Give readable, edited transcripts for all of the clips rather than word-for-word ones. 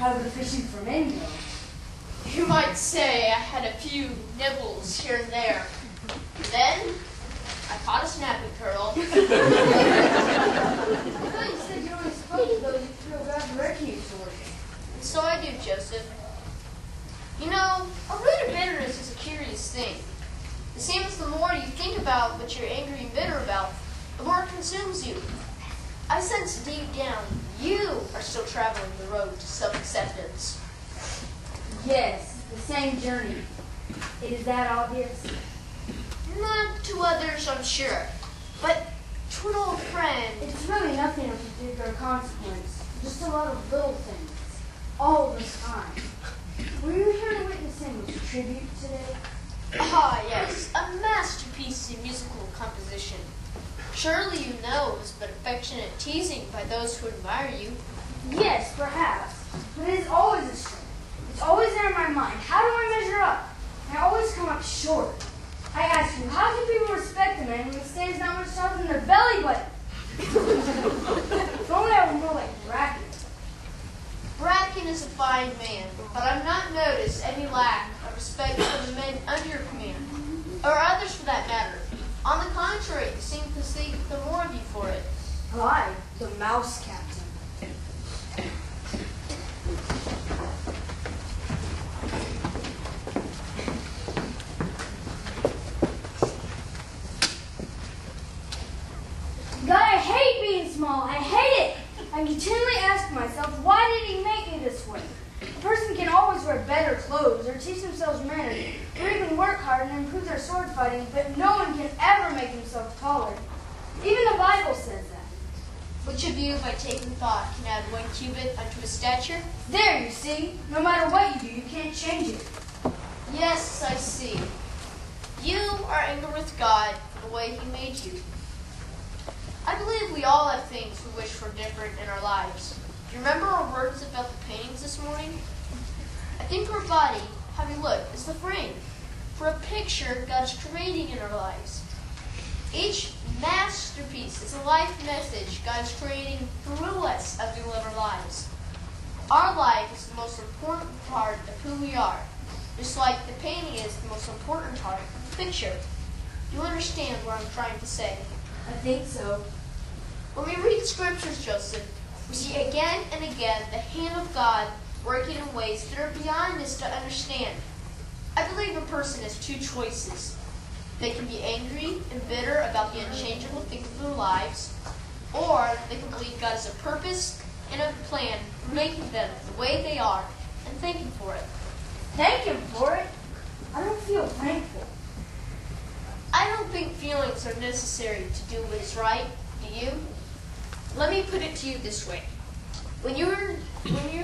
How the fishing for men go? You might say I had a few nibbles here and there. Then, I caught a snapping turtle. I thought you said you only spoke to those you feel God directing you toward. And so I do, Joseph. You know, a root of bitterness is a curious thing. It seems the more you think about what you're angry and bitter about, the more it consumes you. I sense deep down you are still traveling the road to self-acceptance. Yes, the same journey. It is that obvious? Not to others, I'm sure, but to an old friend. It's really nothing of particular consequence. Just a lot of little things. All the time. Were you here to witness him with tribute today? Ah, yes, a masterpiece in musical composition. Surely you know it was but affectionate teasing by those who admire you. Yes, perhaps. But it is always a struggle. It's always there in my mind. How do I measure up? I always come up short. I ask you, how can people respect a man when he stands not much taller than their belly button? If only I were more like Bracken. Bracken is a fine man, but I've not noticed any lack of respect for the men under your command, or others for that matter. On the contrary, you seem to seek the more of you for it. I, the mouse captain. God, I hate being small. I hate it. I continually ask myself, why did he make me this way? A person can always wear better clothes or teach themselves manners or even work hard and improve their sword fighting, but no one can ever make himself taller. Even the Bible says that. Which of you, by taking thought, can add 1 cubit unto his stature? There, you see. No matter what you do, you can't change it. Yes, I see. You are angry with God for the way he made you. I believe we all have things we wish were different in our lives. Do you remember our words about the paintings this morning? I think our body, how we look, is the frame for a picture God is creating in our lives. Each masterpiece is a life message God is creating through us as we live our lives. Our life is the most important part of who we are, just like the painting is the most important part of the picture. Do you understand what I'm trying to say? I think so. When we read the scriptures, Joseph, we see again and again the hand of God working in ways that are beyond us to understand. I believe a person has 2 choices. They can be angry and bitter about the unchangeable things of their lives, or they can believe God has a purpose and a plan for making them the way they are and thank Him for it. Thank him for it? I don't feel thankful. I don't think feelings are necessary to do what is right, do you? Let me put it to you this way. When you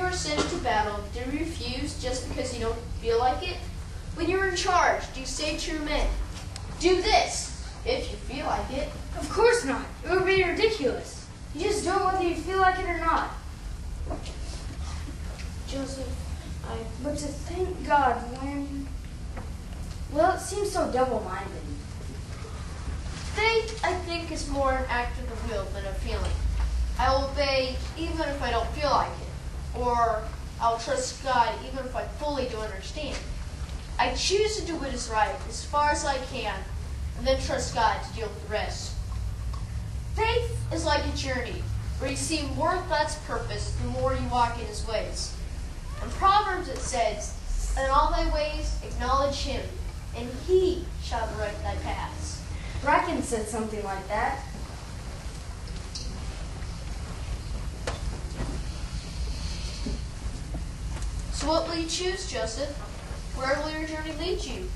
are sent into battle, do you refuse just because you don't feel like it? When you're in charge, do you say to your men, do this, if you feel like it? Of course not. It would be ridiculous. You just do it whether you feel like it or not. Joseph, But to thank God when... Well, it seems so double-minded. faith, I think, is more an act of the will than a feeling. I will obey even if I don't feel like it, or I'll trust God even if I fully don't understand. I choose to do what is right as far as I can, and then trust God to deal with the rest. Faith is like a journey where you see more of God's purpose the more you walk in His ways. In Proverbs it says, in all thy ways acknowledge Him, and He shall direct thy paths. Bracken said something like that. So what will you choose, Joseph? Where will your journey lead you?